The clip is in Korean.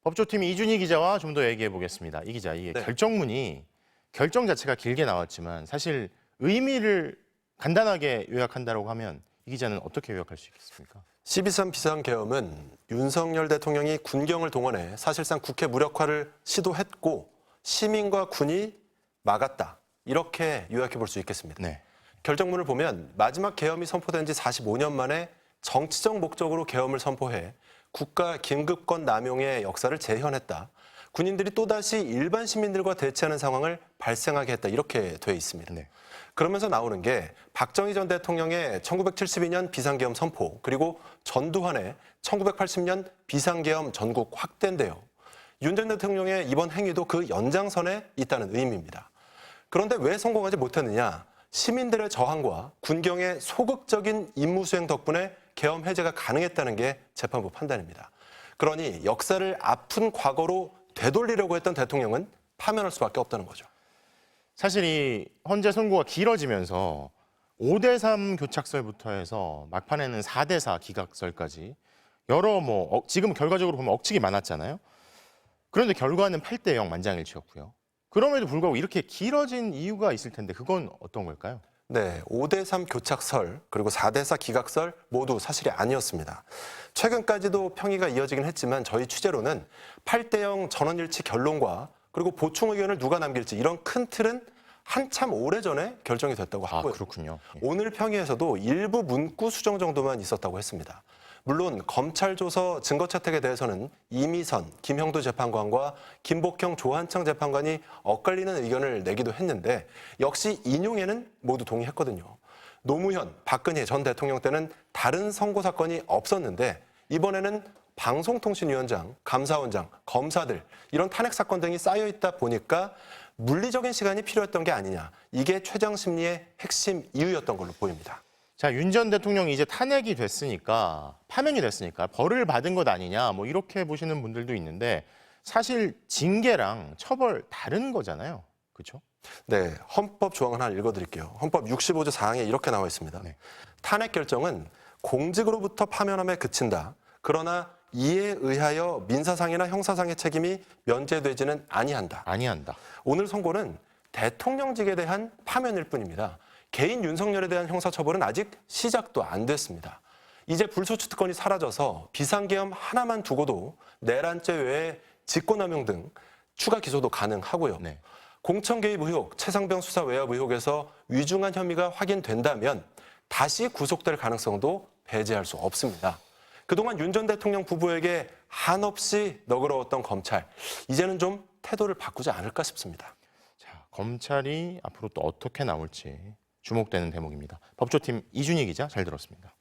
법조팀 이준희 기자와 좀 더 얘기해 보겠습니다. 이 기자, 이게 네. 결정문이 결정 자체가 길게 나왔지만 사실 의미를 간단하게 요약한다고 하면 이 기자는 어떻게 요약할 수 있겠습니까? 12.3 비상계엄은 윤석열 대통령이 군경을 동원해 사실상 국회 무력화를 시도했고 시민과 군이 막았다. 이렇게 요약해 볼 수 있겠습니다. 네. 결정문을 보면 마지막 계엄이 선포된 지 45년 만에 정치적 목적으로 계엄을 선포해 국가 긴급권 남용의 역사를 재현했다. 군인들이 또다시 일반 시민들과 대치하는 상황을 발생하게 했다. 이렇게 돼 있습니다. 네. 그러면서 나오는 게 박정희 전 대통령의 1972년 비상계엄 선포, 그리고 전두환의 1980년 비상계엄 전국 확대인데요. 윤 전 대통령의 이번 행위도 그 연장선에 있다는 의미입니다. 그런데 왜 성공하지 못했느냐? 시민들의 저항과 군경의 소극적인 임무 수행 덕분에 계엄 해제가 가능했다는 게 재판부 판단입니다. 그러니 역사를 아픈 과거로 되돌리려고 했던 대통령은 파면할 수밖에 없다는 거죠. 사실 이 헌재 선고가 길어지면서 5대3 교착설부터 해서 막판에는 4대4 기각설까지 여러 지금 결과적으로 보면 억측이 많았잖아요. 그런데 결과는 8대0 만장일치였고요. 그럼에도 불구하고 이렇게 길어진 이유가 있을 텐데 그건 어떤 걸까요? 네, 5대3 교착설 그리고 4대4 기각설 모두 사실이 아니었습니다. 최근까지도 평의가 이어지긴 했지만 저희 취재로는 8대0 전원일치 결론과 그리고 보충 의견을 누가 남길지 이런 큰 틀은 한참 오래전에 결정이 됐다고 하고요. 그렇군요. 예. 오늘 평의에서도 일부 문구 수정 정도만 있었다고 했습니다. 물론 검찰 조서 증거 채택에 대해서는 이미선, 김형도 재판관과 김복형, 조한창 재판관이 엇갈리는 의견을 내기도 했는데 역시 인용에는 모두 동의했거든요. 노무현, 박근혜 전 대통령 때는 다른 선고 사건이 없었는데 이번에는 방송통신위원장, 감사원장, 검사들 이런 탄핵 사건 등이 쌓여 있다 보니까 물리적인 시간이 필요했던 게 아니냐. 이게 최장 심리의 핵심 이유였던 걸로 보입니다. 자, 윤 전 대통령이 이제 탄핵이 됐으니까, 파면이 됐으니까 벌을 받은 것 아니냐, 이렇게 보시는 분들도 있는데 사실 징계랑 처벌 다른 거잖아요. 그렇죠? 네, 헌법 조항을 하나 읽어드릴게요. 헌법 65조 4항에 이렇게 나와 있습니다. 네. 탄핵 결정은 공직으로부터 파면함에 그친다. 그러나 이에 의하여 민사상이나 형사상의 책임이 면제되지는 아니한다. 아니한다. 오늘 선고는 대통령직에 대한 파면일 뿐입니다. 개인 윤석열에 대한 형사처벌은 아직 시작도 안 됐습니다. 이제 불소추 특권이 사라져서 비상계엄 하나만 두고도 내란죄 외에 직권남용 등 추가 기소도 가능하고요. 네. 공천 개입 의혹, 최상병 수사 외압 의혹에서 위중한 혐의가 확인된다면 다시 구속될 가능성도 배제할 수 없습니다. 그동안 윤 전 대통령 부부에게 한없이 너그러웠던 검찰, 이제는 좀 태도를 바꾸지 않을까 싶습니다. 자, 검찰이 앞으로 또 어떻게 나올지 주목되는 대목입니다. 법조팀 이준희 기자 잘 들었습니다.